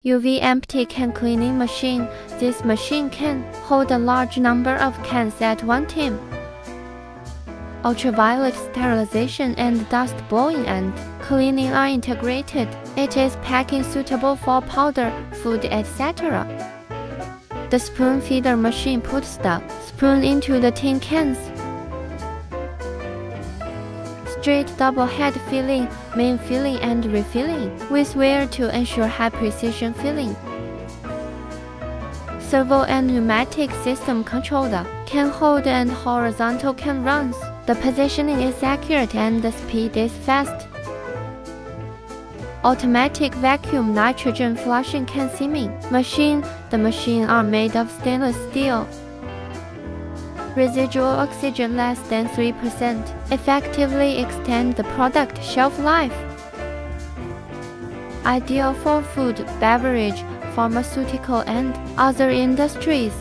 UV empty can cleaning machine. This machine can hold a large number of cans at one time. Ultraviolet sterilization and dust blowing and cleaning are integrated. It is packing suitable for powder, food, etc. The spoon feeder machine puts the spoon into the tin cans. Straight double head filling, main filling and refilling, with wear to ensure high precision filling. Servo and pneumatic system control the can hold and horizontal can runs. The positioning is accurate and the speed is fast. Automatic vacuum nitrogen flushing can seaming machine. The machine are made of stainless steel. Residual oxygen less than 3%. Effectively extend the product shelf life. Ideal for food, beverage, pharmaceutical and other industries.